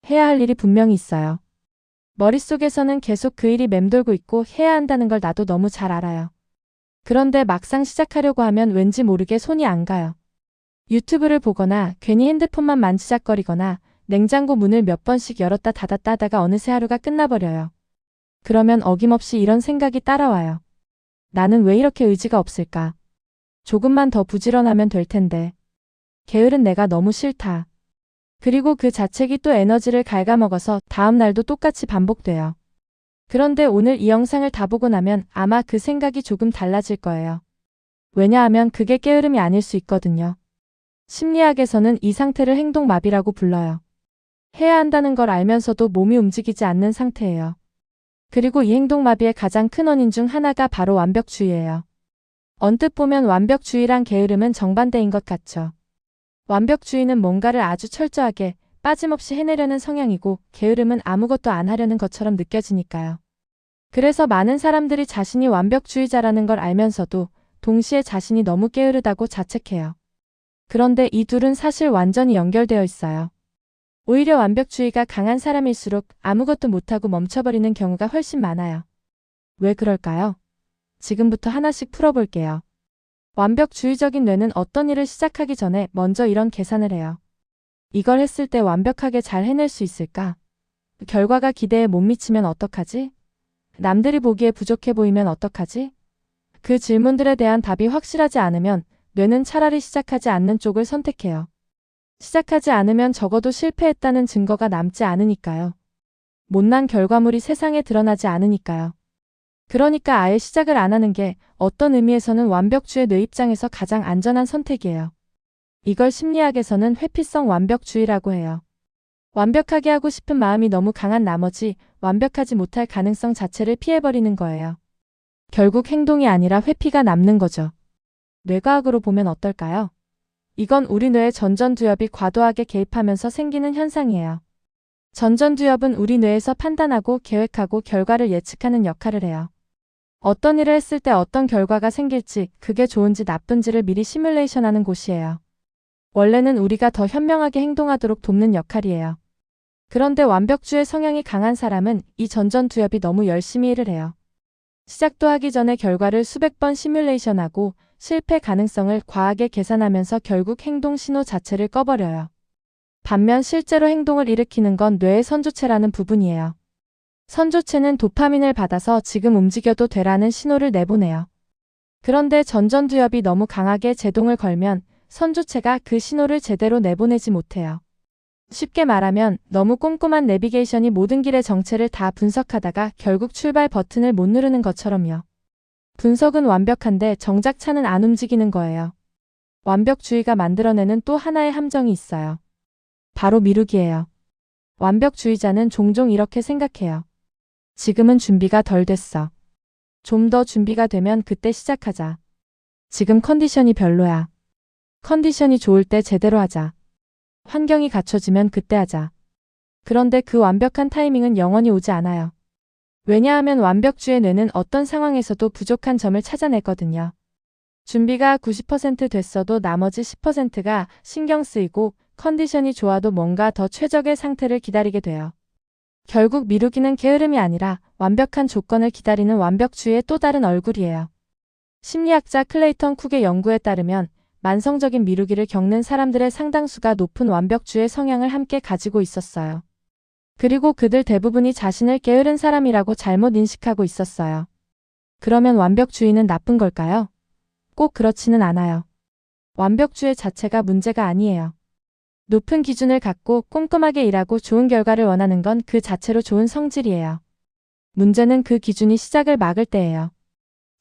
해야 할 일이 분명히 있어요. 머릿속에서는 계속 그 일이 맴돌고 있고 해야 한다는 걸 나도 너무 잘 알아요. 그런데 막상 시작하려고 하면 왠지 모르게 손이 안 가요. 유튜브를 보거나 괜히 핸드폰만 만지작거리거나 냉장고 문을 몇 번씩 열었다 닫았다 하다가 어느새 하루가 끝나버려요. 그러면 어김없이 이런 생각이 따라와요. 나는 왜 이렇게 의지가 없을까? 조금만 더 부지런하면 될 텐데. 게으른 내가 너무 싫다. 그리고 그 자책이 또 에너지를 갉아먹어서 다음 날도 똑같이 반복돼요. 그런데 오늘 이 영상을 다 보고 나면 아마 그 생각이 조금 달라질 거예요. 왜냐하면 그게 게으름이 아닐 수 있거든요. 심리학에서는 이 상태를 행동마비라고 불러요. 해야 한다는 걸 알면서도 몸이 움직이지 않는 상태예요. 그리고 이 행동마비의 가장 큰 원인 중 하나가 바로 완벽주의예요. 언뜻 보면 완벽주의랑 게으름은 정반대인 것 같죠. 완벽주의는 뭔가를 아주 철저하게 빠짐없이 해내려는 성향이고 게으름은 아무것도 안 하려는 것처럼 느껴지니까요. 그래서 많은 사람들이 자신이 완벽주의자라는 걸 알면서도 동시에 자신이 너무 게으르다고 자책해요. 그런데 이 둘은 사실 완전히 연결되어 있어요. 오히려 완벽주의가 강한 사람일수록 아무것도 못하고 멈춰버리는 경우가 훨씬 많아요. 왜 그럴까요? 지금부터 하나씩 풀어볼게요. 완벽주의적인 뇌는 어떤 일을 시작하기 전에 먼저 이런 계산을 해요. 이걸 했을 때 완벽하게 잘 해낼 수 있을까? 결과가 기대에 못 미치면 어떡하지? 남들이 보기에 부족해 보이면 어떡하지? 그 질문들에 대한 답이 확실하지 않으면 뇌는 차라리 시작하지 않는 쪽을 선택해요. 시작하지 않으면 적어도 실패했다는 증거가 남지 않으니까요. 못난 결과물이 세상에 드러나지 않으니까요. 그러니까 아예 시작을 안 하는 게 어떤 의미에서는 완벽주의 뇌 입장에서 가장 안전한 선택이에요. 이걸 심리학에서는 회피성 완벽주의라고 해요. 완벽하게 하고 싶은 마음이 너무 강한 나머지 완벽하지 못할 가능성 자체를 피해버리는 거예요. 결국 행동이 아니라 회피가 남는 거죠. 뇌과학으로 보면 어떨까요? 이건 우리 뇌의 전전두엽이 과도하게 개입하면서 생기는 현상이에요. 전전두엽은 우리 뇌에서 판단하고 계획하고 결과를 예측하는 역할을 해요. 어떤 일을 했을 때 어떤 결과가 생길지, 그게 좋은지 나쁜지를 미리 시뮬레이션하는 곳이에요. 원래는 우리가 더 현명하게 행동하도록 돕는 역할이에요. 그런데 완벽주의 성향이 강한 사람은 이 전전두엽이 너무 열심히 일을 해요. 시작도 하기 전에 결과를 수백 번 시뮬레이션하고 실패 가능성을 과하게 계산하면서 결국 행동 신호 자체를 꺼버려요. 반면 실제로 행동을 일으키는 건 뇌의 선조체라는 부분이에요. 선조체는 도파민을 받아서 지금 움직여도 되라는 신호를 내보내요. 그런데 전전두엽이 너무 강하게 제동을 걸면 선조체가 그 신호를 제대로 내보내지 못해요. 쉽게 말하면 너무 꼼꼼한 내비게이션이 모든 길의 정체를 다 분석하다가 결국 출발 버튼을 못 누르는 것처럼요. 분석은 완벽한데 정작 차는 안 움직이는 거예요. 완벽주의가 만들어내는 또 하나의 함정이 있어요. 바로 미루기예요. 완벽주의자는 종종 이렇게 생각해요. 지금은 준비가 덜 됐어. 좀 더 준비가 되면 그때 시작하자. 지금 컨디션이 별로야. 컨디션이 좋을 때 제대로 하자. 환경이 갖춰지면 그때 하자. 그런데 그 완벽한 타이밍은 영원히 오지 않아요. 왜냐하면 완벽주의 뇌는 어떤 상황에서도 부족한 점을 찾아내거든요. 준비가 90% 됐어도 나머지 10%가 신경 쓰이고 컨디션이 좋아도 뭔가 더 최적의 상태를 기다리게 돼요. 결국 미루기는 게으름이 아니라 완벽한 조건을 기다리는 완벽주의의 또 다른 얼굴이에요. 심리학자 클레이턴 쿡의 연구에 따르면 만성적인 미루기를 겪는 사람들의 상당수가 높은 완벽주의 성향을 함께 가지고 있었어요. 그리고 그들 대부분이 자신을 게으른 사람이라고 잘못 인식하고 있었어요. 그러면 완벽주의는 나쁜 걸까요? 꼭 그렇지는 않아요. 완벽주의 자체가 문제가 아니에요. 높은 기준을 갖고 꼼꼼하게 일하고 좋은 결과를 원하는 건 그 자체로 좋은 성질이에요. 문제는 그 기준이 시작을 막을 때예요.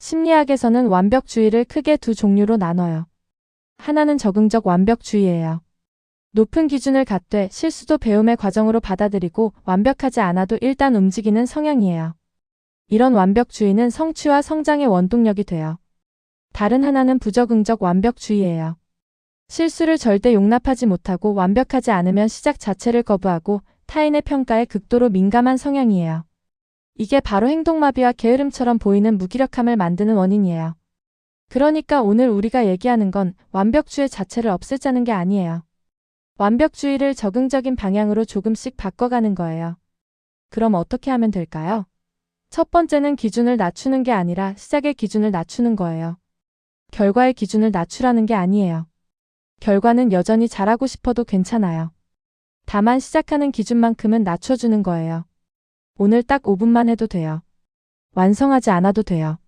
심리학에서는 완벽주의를 크게 두 종류로 나눠요. 하나는 적응적 완벽주의예요. 높은 기준을 갖되 실수도 배움의 과정으로 받아들이고 완벽하지 않아도 일단 움직이는 성향이에요. 이런 완벽주의는 성취와 성장의 원동력이 돼요. 다른 하나는 부적응적 완벽주의예요. 실수를 절대 용납하지 못하고 완벽하지 않으면 시작 자체를 거부하고 타인의 평가에 극도로 민감한 성향이에요. 이게 바로 행동마비와 게으름처럼 보이는 무기력함을 만드는 원인이에요. 그러니까 오늘 우리가 얘기하는 건 완벽주의 자체를 없애자는 게 아니에요. 완벽주의를 적응적인 방향으로 조금씩 바꿔가는 거예요. 그럼 어떻게 하면 될까요? 첫 번째는 기준을 낮추는 게 아니라 시작의 기준을 낮추는 거예요. 결과의 기준을 낮추라는 게 아니에요. 결과는 여전히 잘하고 싶어도 괜찮아요. 다만 시작하는 기준만큼은 낮춰주는 거예요. 오늘 딱 5분만 해도 돼요. 완성하지 않아도 돼요.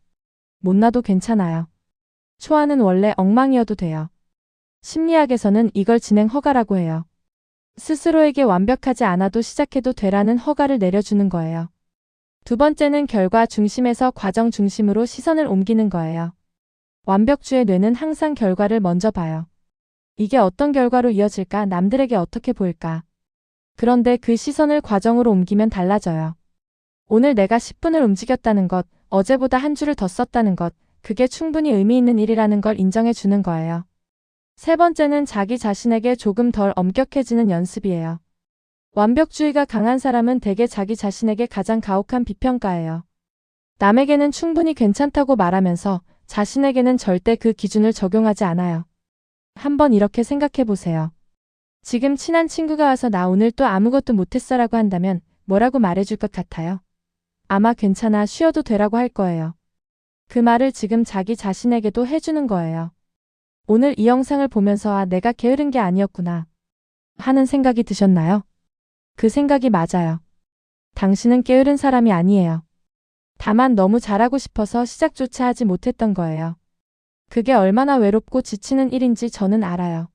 못나도 괜찮아요. 초안은 원래 엉망이어도 돼요. 심리학에서는 이걸 진행 허가라고 해요. 스스로에게 완벽하지 않아도 시작해도 되라는 허가를 내려주는 거예요. 두 번째는 결과 중심에서 과정 중심으로 시선을 옮기는 거예요. 완벽주의 뇌는 항상 결과를 먼저 봐요. 이게 어떤 결과로 이어질까, 남들에게 어떻게 보일까. 그런데 그 시선을 과정으로 옮기면 달라져요. 오늘 내가 10분을 움직였다는 것, 어제보다 한 줄을 더 썼다는 것, 그게 충분히 의미 있는 일이라는 걸 인정해 주는 거예요. 세 번째는 자기 자신에게 조금 덜 엄격해지는 연습이에요. 완벽주의가 강한 사람은 대개 자기 자신에게 가장 가혹한 비평가예요. 남에게는 충분히 괜찮다고 말하면서 자신에게는 절대 그 기준을 적용하지 않아요. 한번 이렇게 생각해 보세요. 지금 친한 친구가 와서 나 오늘 또 아무것도 못했어 라고 한다면 뭐라고 말해줄 것 같아요? 아마 괜찮아, 쉬어도 되라고 할 거예요. 그 말을 지금 자기 자신에게도 해주는 거예요. 오늘 이 영상을 보면서 아, 내가 게으른 게 아니었구나 하는 생각이 드셨나요? 그 생각이 맞아요. 당신은 게으른 사람이 아니에요. 다만 너무 잘하고 싶어서 시작조차 하지 못했던 거예요. 그게 얼마나 외롭고 지치는 일인지 저는 알아요.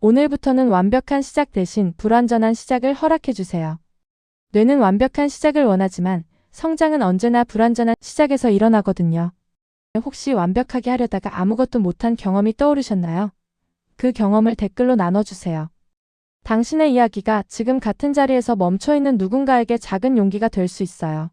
오늘부터는 완벽한 시작 대신 불완전한 시작을 허락해 주세요. 뇌는 완벽한 시작을 원하지만 성장은 언제나 불완전한 시작에서 일어나거든요. 혹시 완벽하게 하려다가 아무것도 못한 경험이 떠오르셨나요? 그 경험을 댓글로 나눠주세요. 당신의 이야기가 지금 같은 자리에서 멈춰있는 누군가에게 작은 용기가 될 수 있어요.